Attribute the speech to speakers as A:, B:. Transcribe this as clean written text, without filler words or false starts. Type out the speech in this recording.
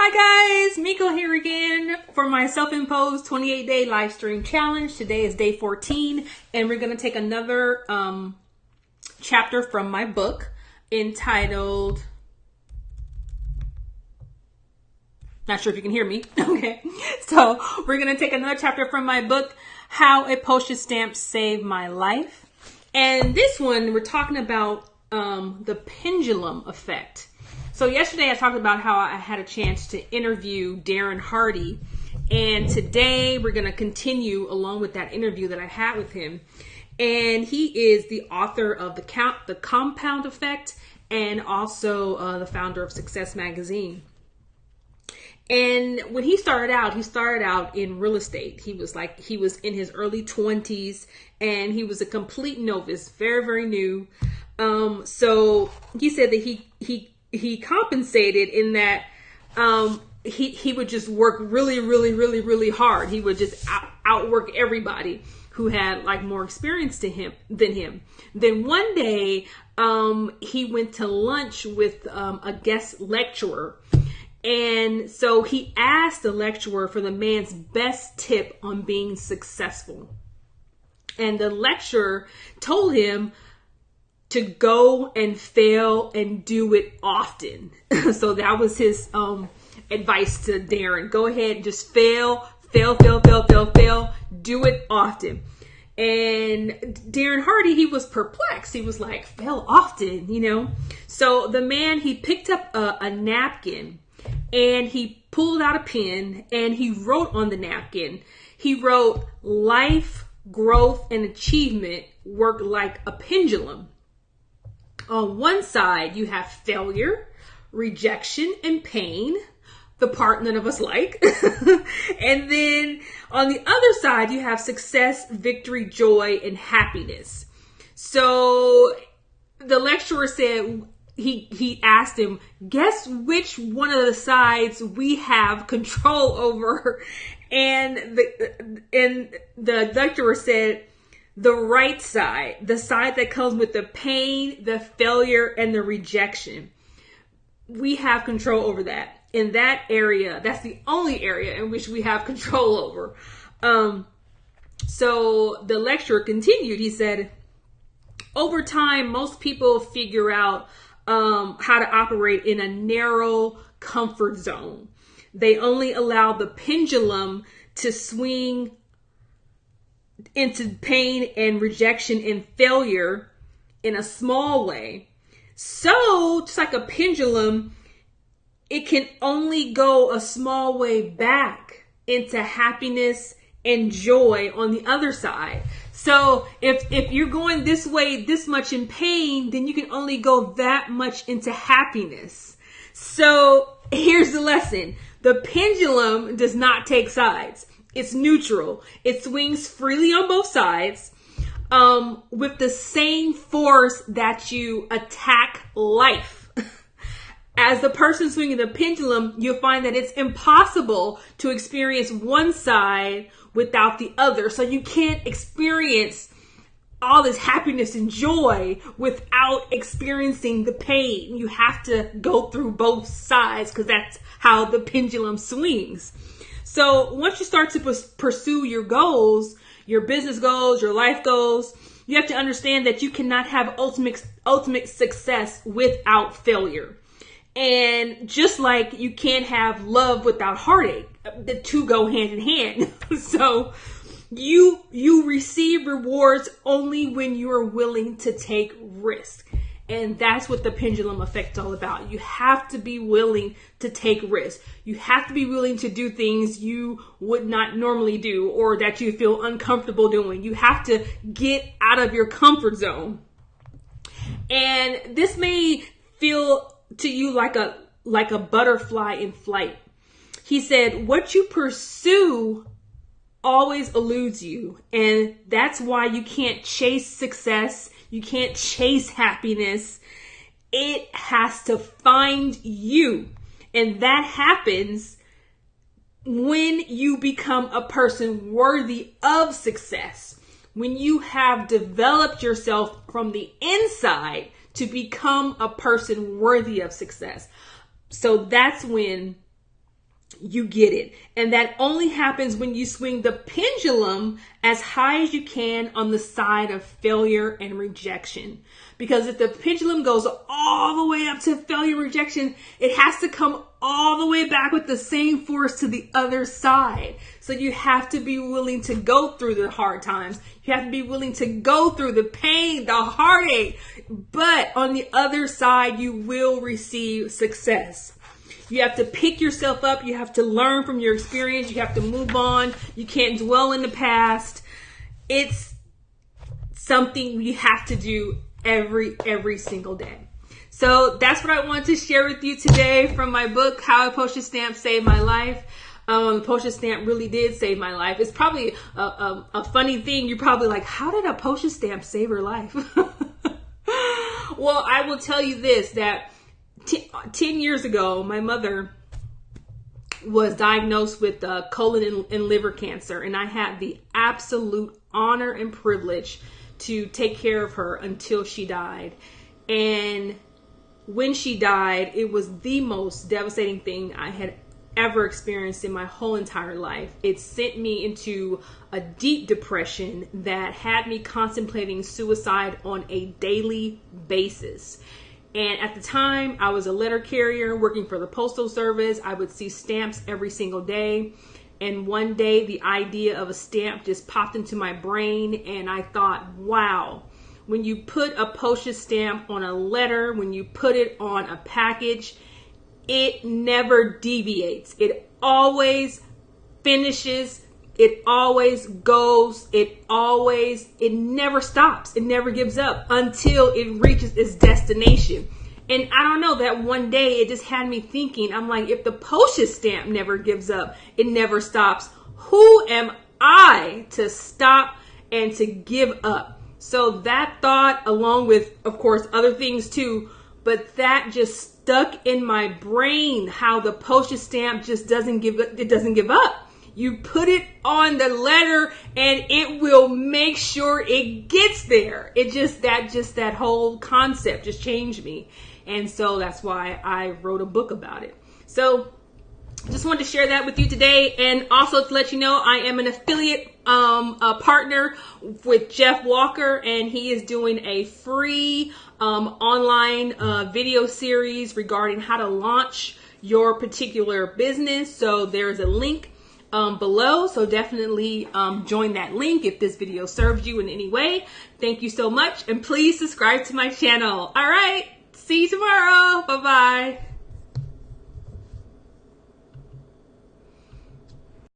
A: Hi guys, Miko here again for my self-imposed 28-day live stream challenge. Today is day 14 and we're going to take another chapter from my book entitled, not sure if you can hear me. Okay, so we're going to take another chapter from my book, How a Postage Stamp Saved My Life. And this one we're talking about the pendulum effect. So yesterday I talked about how I had a chance to interview Darren Hardy, and today we're going to continue along with that interview that I had with him. And he is the author of the Compound Effect and also the founder of Success Magazine. And when he started out in real estate. He was in his early 20s and he was a complete novice, very, very new. So he said that he compensated in that he would just work really, really, really, really hard. He would just outwork everybody who had like more experience than him. Then one day he went to lunch with a guest lecturer. And so he asked the lecturer for the man's best tip on being successful. And the lecturer told him to go and fail and do it often. So that was his advice to Darren. Go ahead and just fail, do it often. And Darren Hardy, he was perplexed. He was like, fail often, you know? So the man, he picked up a napkin and he pulled out a pen and he wrote on the napkin. He wrote, life, growth, and achievement work like a pendulum. On one side, you have failure, rejection, and pain, the part none of us like. And then on the other side, you have success, victory, joy, and happiness. So the lecturer said, he asked him, guess which one of the sides we have control over? And the lecturer said, the right side, the side that comes with the pain, the failure, and the rejection. We have control over that. In that area, that's the only area in which we have control over. So the lecturer continued. He said, over time, most people figure out how to operate in a narrow comfort zone. They only allow the pendulum to swing into pain and rejection and failure in a small way. So just like a pendulum, it can only go a small way back into happiness and joy on the other side. So if you're going this way, this much in pain, then you can only go that much into happiness. So here's the lesson. The pendulum does not take sides. It's neutral. It swings freely on both sides with the same force that you attack life. As the person swinging the pendulum, you'll find that it's impossible to experience one side without the other. So you can't experience all this happiness and joy without experiencing the pain. You have to go through both sides because that's how the pendulum swings. So once you start to pursue your goals, your business goals, your life goals, you have to understand that you cannot have ultimate success without failure. And just like you can't have love without heartache, the two go hand in hand. So you receive rewards only when you are willing to take risk. And that's what the pendulum effect is all about. You have to be willing to take risks. You have to be willing to do things you would not normally do or that you feel uncomfortable doing. You have to get out of your comfort zone. And this may feel to you like a butterfly in flight. He said, what you pursue always eludes you. And that's why you can't chase success. You can't chase happiness. It has to find you. And that happens when you become a person worthy of success. When you have developed yourself from the inside to become a person worthy of success. So that's when you get it. And that only happens when you swing the pendulum as high as you can on the side of failure and rejection. Because if the pendulum goes all the way up to failure and rejection, it has to come all the way back with the same force to the other side. So you have to be willing to go through the hard times. You have to be willing to go through the pain, the heartache. But on the other side, you will receive success. You have to pick yourself up. You have to learn from your experience. You have to move on. You can't dwell in the past. It's something you have to do every single day. So that's what I wanted to share with you today from my book, How a Postage Stamp Saved My Life. The postage stamp really did save my life. It's probably a funny thing. You're probably like, how did a postage stamp save her life? Well, I will tell you this, that 10 years ago, my mother was diagnosed with colon and liver cancer, and I had the absolute honor and privilege to take care of her until she died. And when she died, it was the most devastating thing I had ever experienced in my whole entire life. It sent me into a deep depression that had me contemplating suicide on a daily basis. And at the time, I was a letter carrier working for the Postal Service. I would see stamps every single day. And one day, the idea of a stamp just popped into my brain. And I thought, wow, when you put a postage stamp on a letter, when you put it on a package, it never deviates. It always finishes. It always goes. It never stops. It never gives up until it reaches its destination. And I don't know, that one day it just had me thinking, I'm like, if the postage stamp never gives up, it never stops, who am I to stop and to give up? So that thought, along with, of course, other things too, but that just stuck in my brain, how the postage stamp just doesn't give up. You put it on the letter and it will make sure it gets there. That whole concept just changed me. And so that's why I wrote a book about it. So just wanted to share that with you today. And also to let you know, I am an affiliate partner with Jeff Walker, and he is doing a free online video series regarding how to launch your particular business. So there's a link below. So definitely join that link if this video serves you in any way. Thank you so much. And please subscribe to my channel. All right. See you tomorrow. Bye-bye.